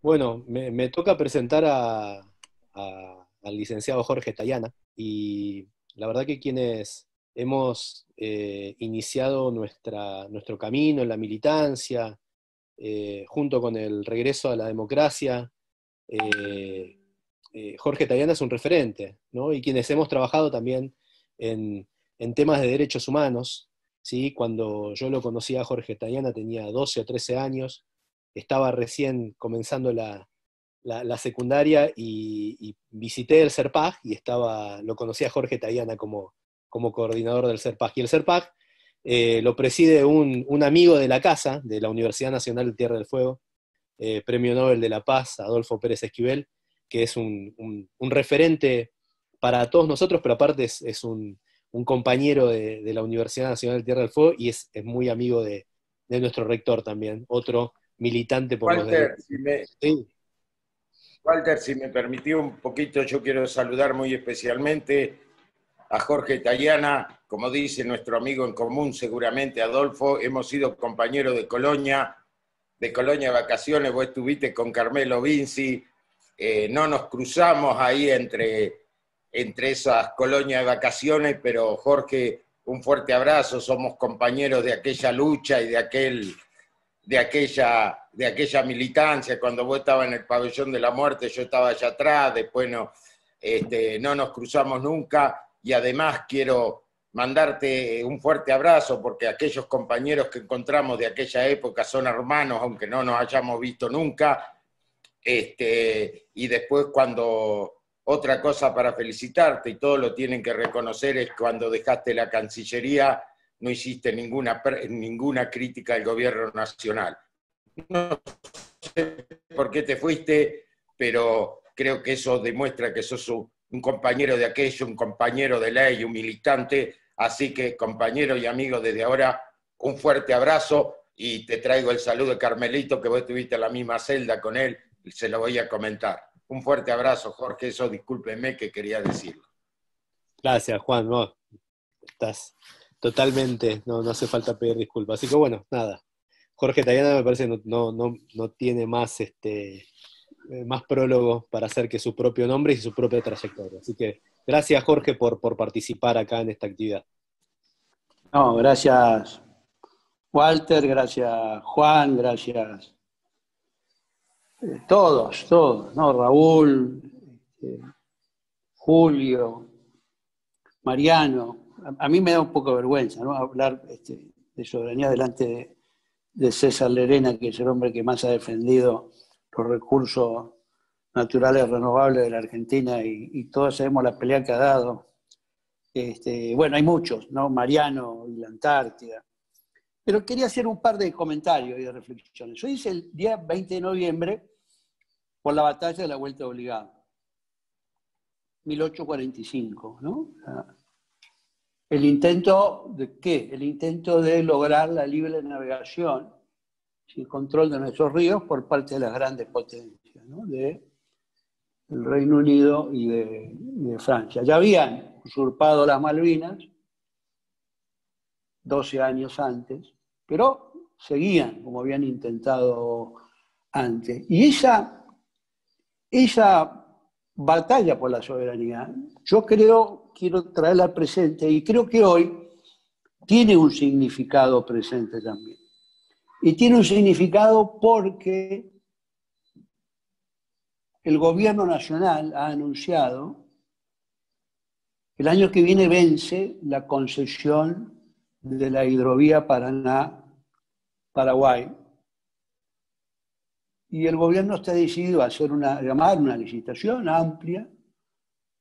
Bueno, me toca presentar al licenciado Jorge Tayana y la verdad que quienes hemos iniciado nuestro camino en la militancia, junto con el regreso a la democracia, eh, Jorge Tayana es un referente, ¿no? Y quienes hemos trabajado también en, en temas de derechos humanos, ¿sí? Cuando yo lo conocí a Jorge Tayana tenía 12 o 13 años, estaba recién comenzando la secundaria y visité el CERPAG y lo conocí a Jorge Tayana como coordinador del CERPAG. Y el CERPAG lo preside un amigo de la casa, de la Universidad Nacional de Tierra del Fuego, Premio Nobel de la Paz, Adolfo Pérez Esquivel, que es un referente para todos nosotros, pero aparte es un compañero de la Universidad Nacional de Tierra del Fuego y es muy amigo de nuestro rector también, otro militante por los Walter, derechos. Sí, Walter, si me permitió un poquito, yo quiero saludar muy especialmente a Jorge Tayana, como dice nuestro amigo en común, seguramente Adolfo, hemos sido compañeros de Colonia Vacaciones, vos estuviste con Carmelo Vinci, no nos cruzamos ahí entre esas colonias de vacaciones, pero Jorge, un fuerte abrazo, somos compañeros de aquella lucha y de aquella militancia, cuando vos estabas en el pabellón de la muerte, yo estaba allá atrás, después no nos cruzamos nunca, y además quiero mandarte un fuerte abrazo, porque aquellos compañeros que encontramos de aquella época son hermanos, aunque no nos hayamos visto nunca, y después cuando otra cosa para felicitarte, y todos lo tienen que reconocer, es cuando dejaste la Cancillería, no hiciste ninguna crítica al gobierno nacional. No sé por qué te fuiste, pero creo que eso demuestra que sos un compañero de aquello, un compañero de ley, un militante, así que compañero y amigo desde ahora, un fuerte abrazo y te traigo el saludo de Carmelito, que vos estuviste en la misma celda con él, y se lo voy a comentar. Un fuerte abrazo, Jorge, eso discúlpeme que quería decirlo. gracias, Juan. No, estás totalmente, no hace falta pedir disculpas. Así que bueno, nada. Jorge Tayana me parece que no tiene más prólogo para hacer que su propio nombre y su propia trayectoria. Así que gracias, Jorge, por participar acá en esta actividad. No, gracias Walter, gracias Juan, gracias todos, ¿no? Raúl, Julio, Mariano. A mí me da un poco de vergüenza, ¿no? Hablar de soberanía delante de César Lerena, que es el hombre que más ha defendido los recursos naturales renovables de la Argentina y todos sabemos la pelea que ha dado. Bueno, hay muchos, ¿no? Mariano y la Antártida. Pero quería hacer un par de comentarios y de reflexiones. Hoy es el día 20 de noviembre por la batalla de la Vuelta Obligada, 1845, ¿no? El intento de ¿qué? El intento de lograr la libre navegación sin control de nuestros ríos por parte de las grandes potencias, ¿no? Del Reino Unido y de Francia. Ya habían usurpado las Malvinas 12 años antes, pero seguían como habían intentado antes. Y esa batalla por la soberanía, yo quiero traerla al presente y creo que hoy tiene un significado presente también. Y tiene un significado porque el gobierno nacional ha anunciado que el año que viene vence la concesión de la hidrovía Paraná-Paraguay. Y el gobierno está decidido a llamar una licitación amplia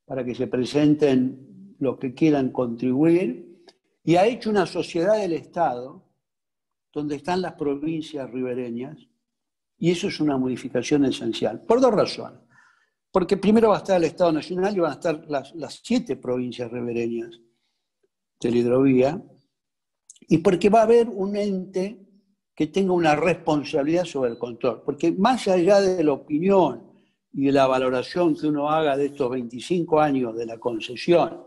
para que se presenten los que quieran contribuir, y ha hecho una sociedad del Estado donde están las provincias ribereñas, y eso es una modificación esencial, por dos razones. Porque primero va a estar el Estado Nacional y van a estar las 7 provincias ribereñas de la hidrovía, y porque va a haber un ente que tenga una responsabilidad sobre el control. Porque más allá de la opinión y de la valoración que uno haga de estos 25 años de la concesión,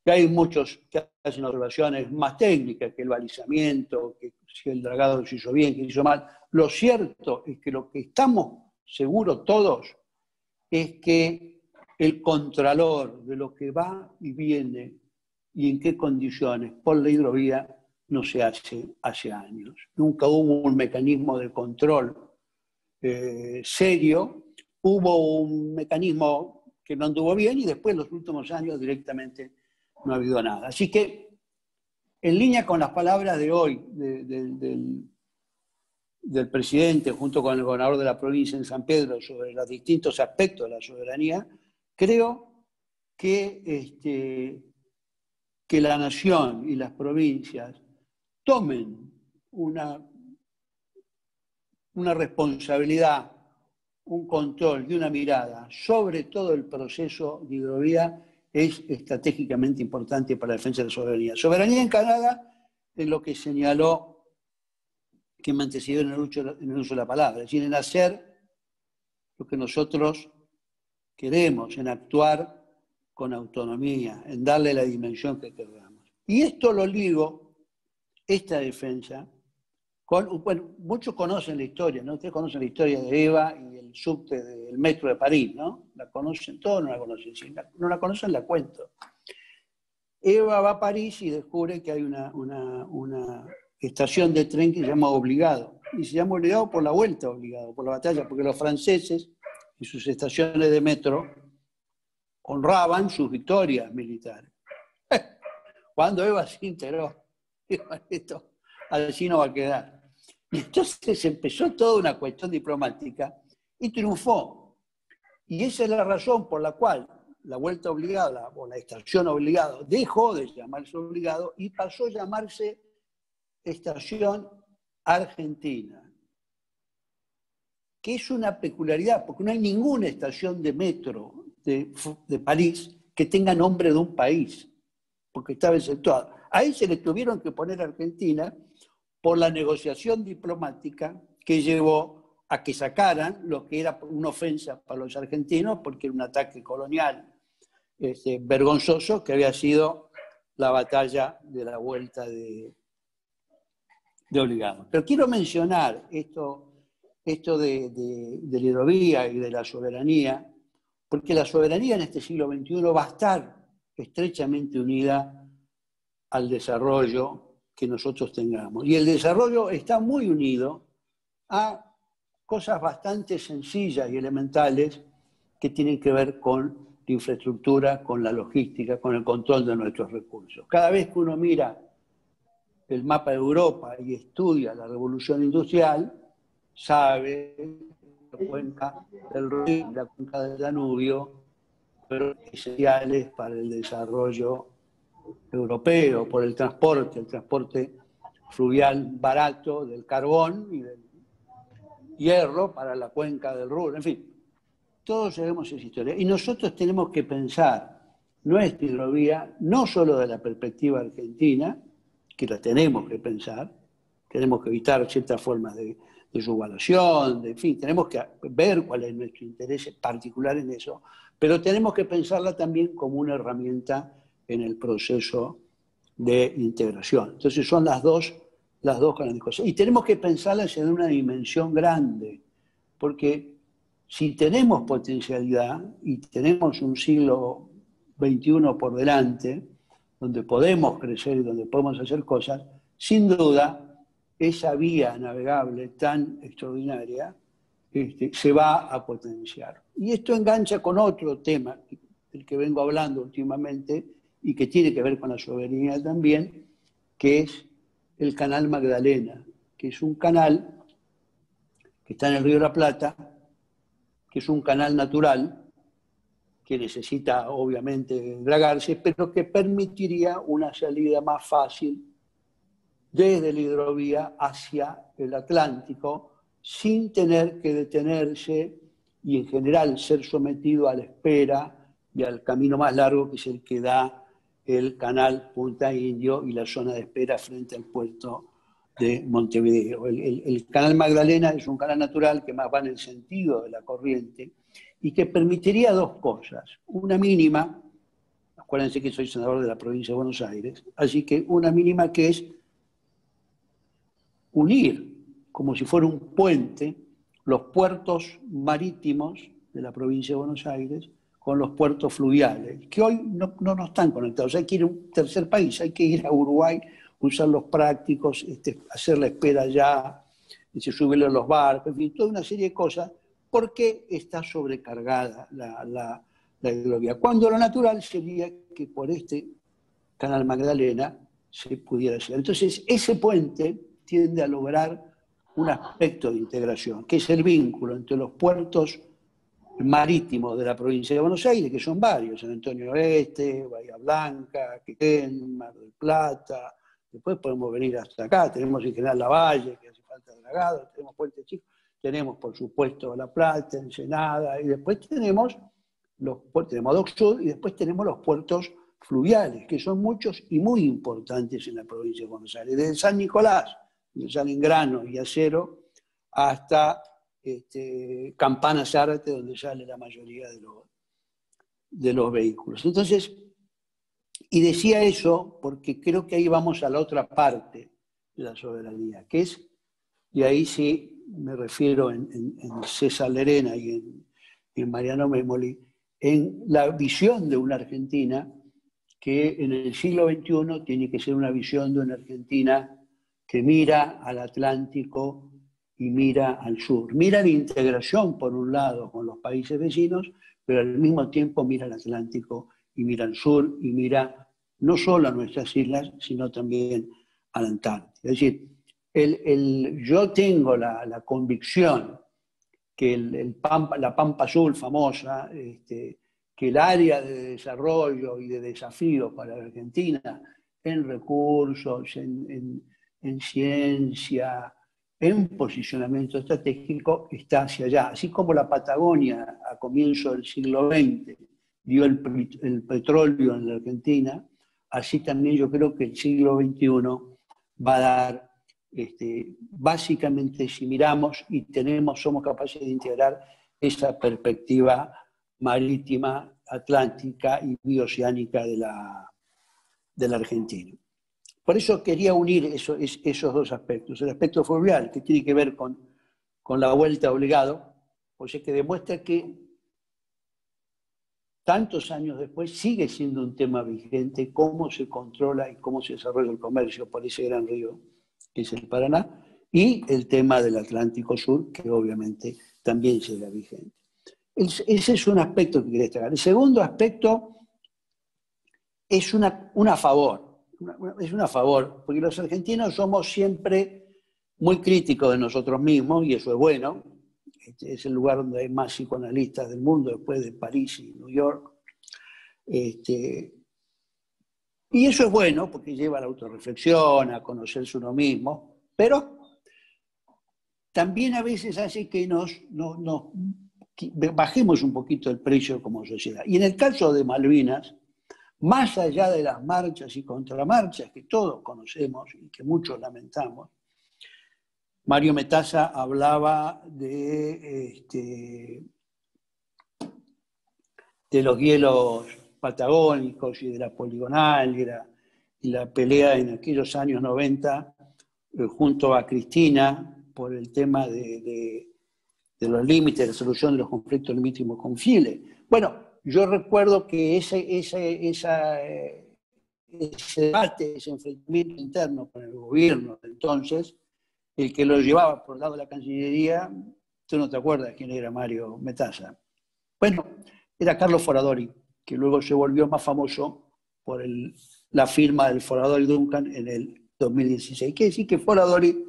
que hay muchos que hacen observaciones más técnicas, que el balizamiento, que si el dragado se hizo bien, que se hizo mal, lo cierto es que lo que estamos seguro todos, es que el contralor de lo que va y viene y en qué condiciones por la hidrovía no se hace años. Nunca hubo un mecanismo de control serio, hubo un mecanismo que no anduvo bien y después en los últimos años directamente no ha habido nada. Así que, en línea con las palabras de hoy del presidente junto con el gobernador de la provincia en San Pedro sobre los distintos aspectos de la soberanía, creo que la nación y las provincias tomen una responsabilidad, un control y una mirada sobre todo el proceso de hidrovía es estratégicamente importante para la defensa de la soberanía. Soberanía encarada en lo que señaló que me antecedió en el uso de la palabra, es decir, en hacer lo que nosotros queremos, en actuar con autonomía, en darle la dimensión que queramos. Y esto lo ligo, esta defensa, bueno, muchos conocen la historia, ¿no? Ustedes conocen la historia de Eva y el subte del metro de París, ¿no? ¿La conocen todos? No la conocen. Si no la conocen, la cuento. Eva va a París y descubre que hay una estación de tren que se llama Obligado. Y se llama Obligado por la vuelta Obligado, por la batalla, porque los franceses y sus estaciones de metro honraban sus victorias militares. Cuando Eva se enteró, esto así no va a quedar. Y entonces empezó toda una cuestión diplomática y triunfó. Y esa es la razón por la cual la vuelta obligada o la estación obligado dejó de llamarse Obligado y pasó a llamarse Estación Argentina, que es una peculiaridad, porque no hay ninguna estación de metro de París que tenga nombre de un país, porque estaba exceptuado. Ahí se le tuvieron que poner Argentina por la negociación diplomática que llevó a que sacaran lo que era una ofensa para los argentinos, porque era un ataque colonial vergonzoso, que había sido la batalla de la vuelta de Obligado. Pero quiero mencionar esto de la hidrovía y de la soberanía, porque la soberanía en este siglo XXI va a estar estrechamente unida al desarrollo que nosotros tengamos. Y el desarrollo está muy unido a cosas bastante sencillas y elementales que tienen que ver con la infraestructura, con la logística, con el control de nuestros recursos. Cada vez que uno mira el mapa de Europa y estudia la revolución industrial, sabe la cuenca del Rin, la cuenca del Danubio, fueron esenciales para el desarrollo europeo, por el transporte fluvial barato del carbón y del hierro para la cuenca del Ruhr, en fin, todos sabemos esa historia. Y nosotros tenemos que pensar nuestra hidrovía no solo de la perspectiva argentina, que la tenemos que pensar, tenemos que evitar ciertas formas de subvaluación, en fin, tenemos que ver cuál es nuestro interés particular en eso, pero tenemos que pensarla también como una herramienta en el proceso de integración. Entonces son las dos grandes cosas. Y tenemos que pensarlas en una dimensión grande, porque si tenemos potencialidad y tenemos un siglo XXI por delante, donde podemos crecer y donde podemos hacer cosas, sin duda, esa vía navegable tan extraordinaria se va a potenciar. Y esto engancha con otro tema del que vengo hablando últimamente y que tiene que ver con la soberanía también, que es el Canal Magdalena, que es un canal que está en el Río de la Plata, que es un canal natural, que necesita obviamente dragarse, pero que permitiría una salida más fácil desde la hidrovía hacia el Atlántico, sin tener que detenerse y en general ser sometido a la espera y al camino más largo, que es el que da el canal Punta Indio y la zona de espera frente al puerto de Montevideo. El canal Magdalena es un canal natural que más va en el sentido de la corriente y que permitiría dos cosas. Una mínima, acuérdense que soy senador de la provincia de Buenos Aires, así que una mínima que es unir, como si fuera un puente, los puertos marítimos de la provincia de Buenos Aires con los puertos fluviales, que hoy no están conectados. Hay que ir a un tercer país, hay que ir a Uruguay, usar los prácticos, hacer la espera allá, subirle a los barcos, en fin, toda una serie de cosas, porque está sobrecargada la hidrovía. Cuando lo natural sería que por este Canal Magdalena se pudiera hacer. Entonces, ese puente tiende a lograr un aspecto de integración, que es el vínculo entre los puertos marítimos de la provincia de Buenos Aires, que son varios, San Antonio Oeste, Bahía Blanca, Quequén, Mar del Plata, después podemos venir hasta acá, tenemos en General Lavalle, que hace falta dragado, tenemos Puente Chico, tenemos por supuesto La Plata, Ensenada, y después tenemos Dock Sud, y después tenemos los puertos fluviales, que son muchos y muy importantes en la provincia de Buenos Aires, desde San Nicolás, donde salen granos y acero, hasta Campana Zárate, donde sale la mayoría de los vehículos. Entonces, y decía eso porque creo que ahí vamos a la otra parte de la soberanía, que es, y ahí sí me refiero en César Lerena y en Mariano Memoli, en la visión de una Argentina que en el siglo XXI tiene que ser una visión de una Argentina que mira al Atlántico y mira al sur. Mira la integración, por un lado, con los países vecinos, pero al mismo tiempo mira al Atlántico y mira al sur y mira no solo a nuestras islas, sino también al Antártida. Es decir, yo tengo la convicción que la Pampa Azul famosa, que el área de desarrollo y de desafío para la Argentina en recursos, en ciencia, en posicionamiento estratégico, está hacia allá. Así como la Patagonia a comienzos del siglo XX dio el petróleo en la Argentina, así también yo creo que el siglo XXI va a dar, básicamente si miramos y somos capaces de integrar esa perspectiva marítima, atlántica y bioceánica de la Argentina. Por eso quería unir esos dos aspectos. El aspecto fluvial, que tiene que ver con la vuelta obligado, o sea, que demuestra que tantos años después sigue siendo un tema vigente cómo se controla y cómo se desarrolla el comercio por ese gran río que es el Paraná, y el tema del Atlántico Sur, que obviamente también sigue vigente. Ese es un aspecto que quería destacar. El segundo aspecto es una favor. Es una favor, porque los argentinos somos siempre muy críticos de nosotros mismos, y eso es bueno. Es el lugar donde hay más psicoanalistas del mundo, después de París y New York. Y eso es bueno, porque lleva a la autorreflexión, a conocerse uno mismo, pero también a veces hace que bajemos un poquito el precio como sociedad. Y en el caso de Malvinas, más allá de las marchas y contramarchas que todos conocemos y que muchos lamentamos, Mario Metassa hablaba de los hielos patagónicos y de la poligonal y la pelea en aquellos años 90 junto a Cristina por el tema de los límites, de la solución de los conflictos marítimos con Chile. Bueno, yo recuerdo que ese debate, ese enfrentamiento interno con el gobierno de entonces, el que lo llevaba por el lado de la Cancillería, tú no te acuerdas quién era Mario Metassa. Bueno, era Carlos Foradori, que luego se volvió más famoso por la firma del Foradori Duncan en el 2016. Quiere decir que Foradori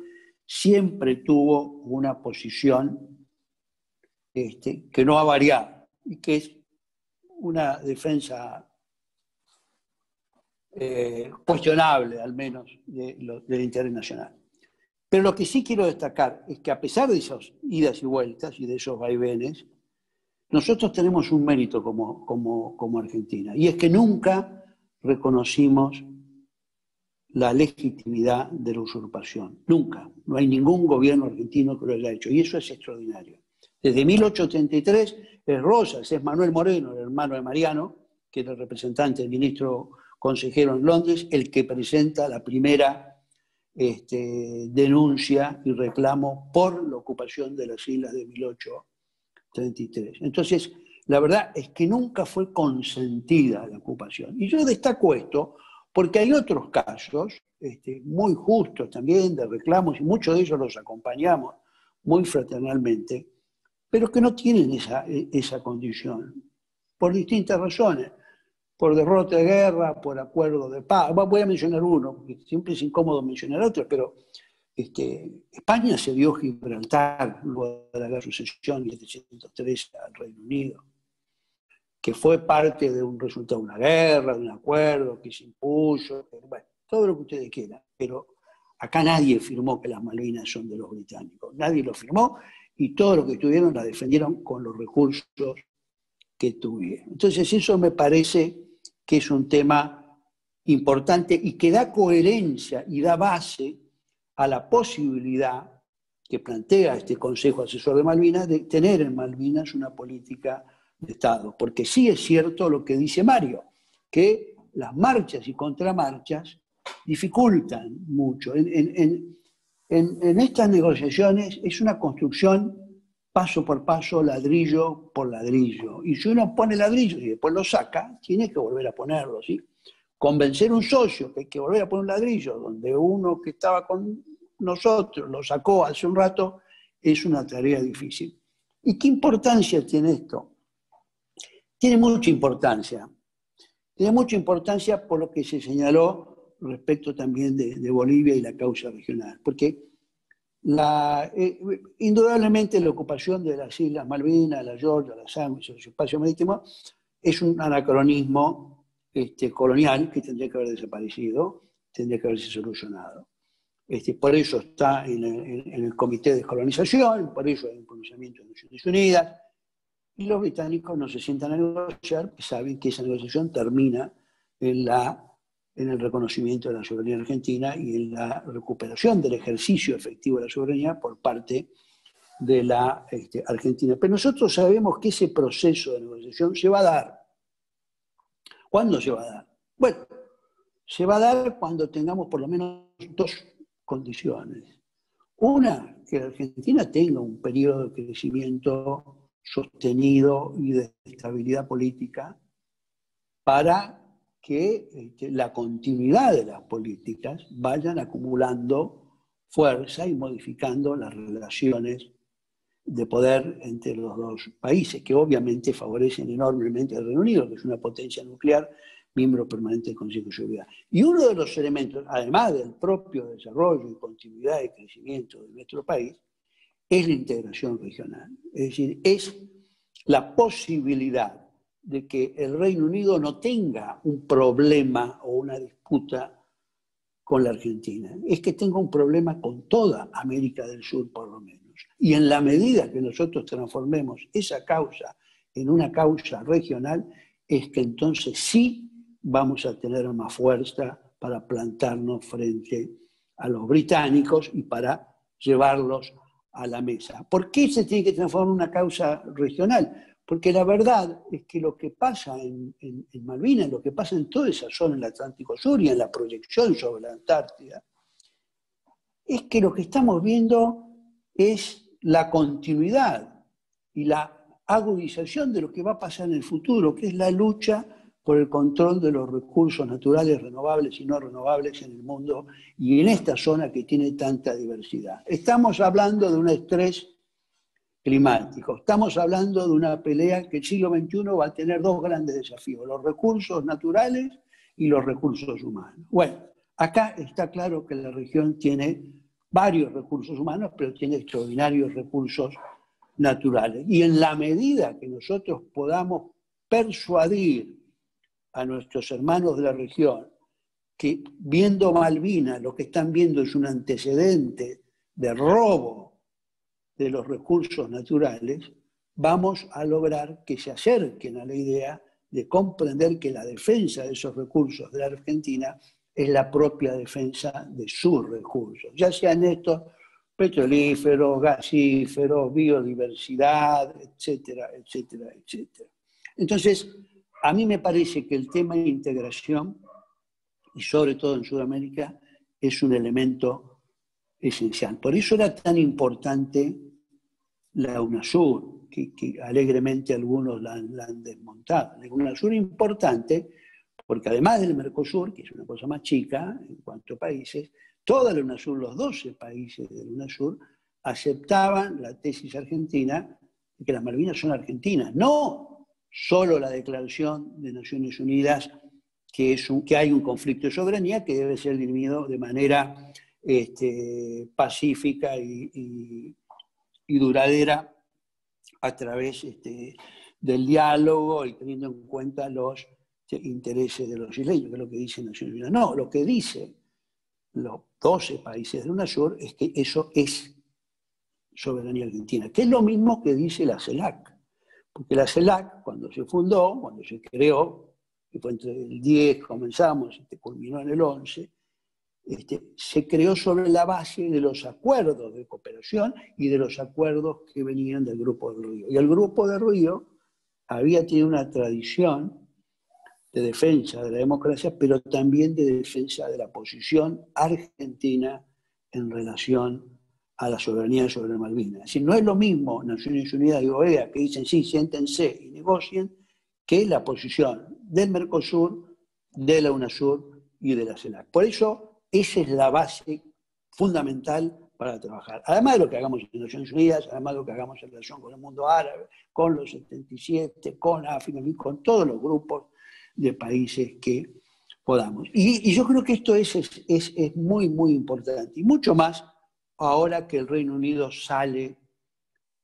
siempre tuvo una posición que no ha variado y que es una defensa cuestionable, al menos, del interés nacional. Pero lo que sí quiero destacar es que a pesar de esas idas y vueltas y de esos vaivenes, nosotros tenemos un mérito como Argentina, y es que nunca reconocimos la legitimidad de la usurpación. Nunca. No hay ningún gobierno argentino que lo haya hecho, y eso es extraordinario. Desde 1883 es Rosas, es Manuel Moreno, el hermano de Mariano, que era el representante del ministro consejero en Londres, el que presenta la primera denuncia y reclamo por la ocupación de las islas de 1833. Entonces, la verdad es que nunca fue consentida la ocupación. Y yo destaco esto porque hay otros casos muy justos también de reclamos, y muchos de ellos los acompañamos muy fraternalmente, pero que no tienen esa condición, por distintas razones, por derrota de guerra, por acuerdo de paz. Voy a mencionar uno, porque siempre es incómodo mencionar otro, pero España se dio Gibraltar luego de la guerra de sucesión en 1703 al Reino Unido, que fue parte de un resultado de una guerra, de un acuerdo que se impuso, bueno, todo lo que ustedes quieran, pero acá nadie firmó que las Malvinas son de los británicos, nadie lo firmó, y todos los que estuvieron la defendieron con los recursos que tuvieron. Entonces eso me parece que es un tema importante y que da coherencia y da base a la posibilidad que plantea este Consejo Asesor de Malvinas de tener en Malvinas una política de Estado. Porque sí es cierto lo que dice Mario, que las marchas y contramarchas dificultan mucho. En estas negociaciones es una construcción paso por paso, ladrillo por ladrillo. Y si uno pone ladrillo y después lo saca, tiene que volver a ponerlo, ¿sí? Convencer a un socio que hay que volver a poner un ladrillo, donde uno que estaba con nosotros lo sacó hace un rato, es una tarea difícil. ¿Y qué importancia tiene esto? Tiene mucha importancia. Tiene mucha importancia por lo que se señaló respecto también de Bolivia y la causa regional. Porque indudablemente la ocupación de las Islas Malvinas, la Georgia, la Sandwich, los espacios marítimos, es un anacronismo colonial que tendría que haber desaparecido, tendría que haberse solucionado. Por eso está en el Comité de Descolonización, por eso hay un pronunciamiento de Naciones Unidas, y los británicos no se sientan a negociar, porque saben que esa negociación termina en el reconocimiento de la soberanía argentina y en la recuperación del ejercicio efectivo de la soberanía por parte de la Argentina. Pero nosotros sabemos que ese proceso de negociación se va a dar. ¿Cuándo se va a dar? Bueno, se va a dar cuando tengamos por lo menos dos condiciones. Una, que la Argentina tenga un periodo de crecimiento sostenido y de estabilidad política para que la continuidad de las políticas vayan acumulando fuerza y modificando las relaciones de poder entre los dos países, que obviamente favorecen enormemente al Reino Unido, que es una potencia nuclear, miembro permanente del Consejo de Seguridad. Y uno de los elementos, además del propio desarrollo y continuidad de crecimiento de nuestro país, es la integración regional. Es decir, es la posibilidad de que el Reino Unido no tenga un problema o una disputa con la Argentina, es que tenga un problema con toda América del Sur, por lo menos. Y en la medida que nosotros transformemos esa causa en una causa regional, es que entonces sí vamos a tener más fuerza para plantarnos frente a los británicos y para llevarlos a la mesa. ¿Por qué se tiene que transformar en una causa regional? Porque la verdad es que lo que pasa en Malvinas, lo que pasa en toda esa zona del Atlántico Sur y en la proyección sobre la Antártida, es que lo que estamos viendo es la continuidad y la agudización de lo que va a pasar en el futuro, que es la lucha por el control de los recursos naturales renovables y no renovables en el mundo y en esta zona que tiene tanta diversidad. Estamos hablando de un estrés climático, estamos hablando de una pelea que el siglo XXI va a tener dos grandes desafíos, los recursos naturales y los recursos humanos. Bueno, acá está claro que la región tiene varios recursos humanos, pero tiene extraordinarios recursos naturales. Y en la medida que nosotros podamos persuadir a nuestros hermanos de la región que viendo Malvinas lo que están viendo es un antecedente de robo de los recursos naturales, vamos a lograr que se acerquen a la idea de comprender que la defensa de esos recursos de la Argentina es la propia defensa de sus recursos, ya sean estos petrolíferos, gasíferos, biodiversidad, etcétera, etcétera, etcétera. Entonces, a mí me parece que el tema de integración, y sobre todo en Sudamérica, es un elemento esencial. Por eso era tan importante la UNASUR, que alegremente algunos la han desmontado. La UNASUR es importante porque además del Mercosur, que es una cosa más chica en cuanto a países, toda la UNASUR, los 12 países de la UNASUR, aceptaban la tesis argentina de que las Malvinas son argentinas, no solo la Declaración de Naciones Unidas que hay un conflicto de soberanía que debe ser dirimido de manera pacífica y duradera a través del diálogo y teniendo en cuenta los intereses de los isleños, que es lo que dice Naciones Unidas. No, lo que dice los 12 países de UNASUR es que eso es soberanía argentina, que es lo mismo que dice la CELAC. Porque la CELAC, cuando se fundó, cuando se creó, que fue entre el 10 comenzamos y culminó en el 11, se creó sobre la base de los acuerdos de cooperación y de los acuerdos que venían del Grupo del Río. Y el Grupo del Río había tenido una tradición de defensa de la democracia, pero también de defensa de la posición argentina en relación a la soberanía sobre Malvinas. Es decir, no es lo mismo Naciones Unidas y OEA que dicen sí, siéntense y negocien, que la posición del Mercosur, de la UNASUR y de la CELAC. Por eso, esa es la base fundamental para trabajar. Además de lo que hagamos en Naciones Unidas, además de lo que hagamos en relación con el mundo árabe, con los 77, con África, con todos los grupos de países que podamos. Y yo creo que esto es muy, muy importante. Y mucho más ahora que el Reino Unido sale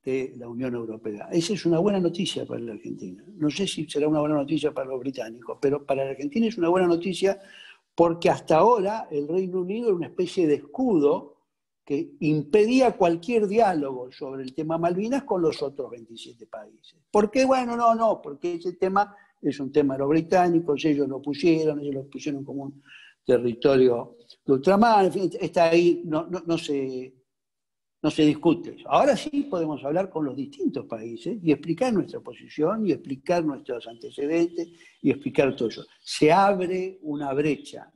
de la Unión Europea. Esa es una buena noticia para la Argentina. No sé si será una buena noticia para los británicos, pero para la Argentina es una buena noticia porque hasta ahora el Reino Unido era una especie de escudo que impedía cualquier diálogo sobre el tema Malvinas con los otros 27 países. ¿Por qué? Bueno, no, porque ese tema es un tema de los británicos, ellos lo pusieron como un territorio de ultramar, en fin, está ahí, no se discute. Ahora sí podemos hablar con los distintos países y explicar nuestra posición y explicar nuestros antecedentes y explicar todo eso. Se abre una brecha.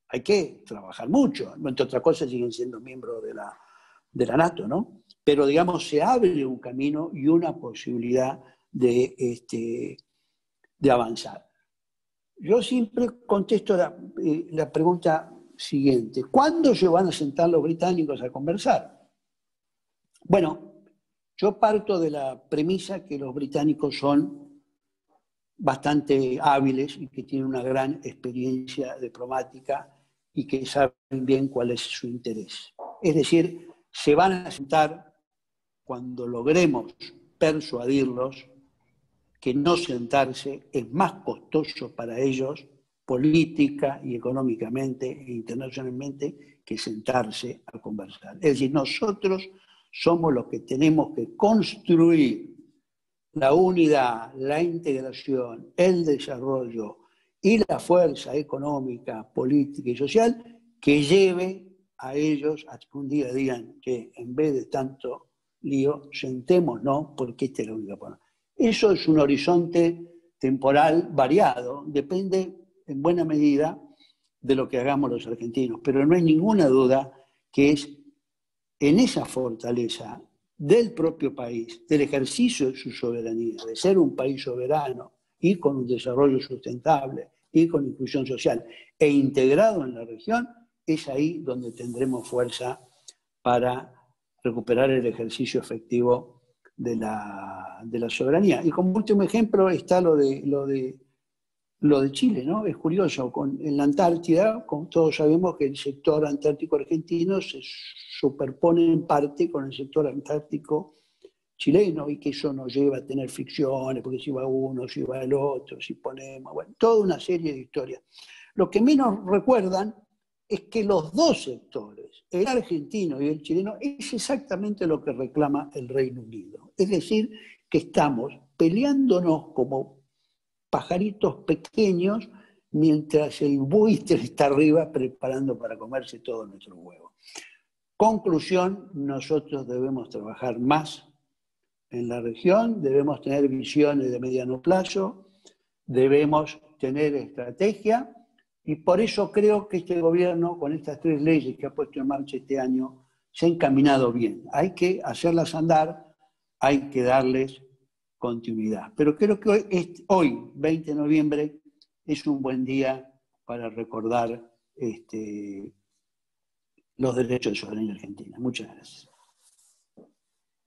Hay que trabajar mucho. Entre otras cosas siguen siendo miembros de la NATO, ¿no? Pero digamos, se abre un camino y una posibilidad de avanzar. Yo siempre contesto la pregunta siguiente. ¿Cuándo se van a sentar los británicos a conversar? Bueno, yo parto de la premisa que los británicos son bastante hábiles y que tienen una gran experiencia diplomática y que saben bien cuál es su interés. Es decir, se van a sentar cuando logremos persuadirlos que no sentarse es más costoso para ellos política y económicamente e internacionalmente que sentarse a conversar. Es decir, nosotros somos los que tenemos que construir la unidad, la integración, el desarrollo y la fuerza económica, política y social que lleve a ellos a que un día digan que en vez de tanto lío, sentémonos porque esta es la única forma. Eso es un horizonte temporal variado, depende en buena medida de lo que hagamos los argentinos, pero no hay ninguna duda que es en esa fortaleza del propio país, del ejercicio de su soberanía, de ser un país soberano y con un desarrollo sustentable y con inclusión social e integrado en la región, es ahí donde tendremos fuerza para recuperar el ejercicio efectivo de la soberanía. Y como último ejemplo está lo de Chile, ¿no? Es curioso, en la Antártida, como todos sabemos que el sector antártico argentino se superpone en parte con el sector antártico chileno y que eso nos lleva a tener fricciones, porque si va uno, si va el otro, si ponemos, bueno, toda una serie de historias. Lo que menos recuerdan es que los dos sectores, el argentino y el chileno, es exactamente lo que reclama el Reino Unido. Es decir, que estamos peleándonos como pajaritos pequeños mientras el buitre está arriba preparando para comerse todos nuestros huevos. Conclusión, nosotros debemos trabajar más en la región, debemos tener visiones de mediano plazo, debemos tener estrategia Y por eso creo que este gobierno, con estas 3 leyes que ha puesto en marcha este año, se ha encaminado bien. Hay que hacerlas andar, hay que darles continuidad. Pero creo que hoy 20 de noviembre, es un buen día para recordar los derechos de soberanía argentina. Muchas gracias.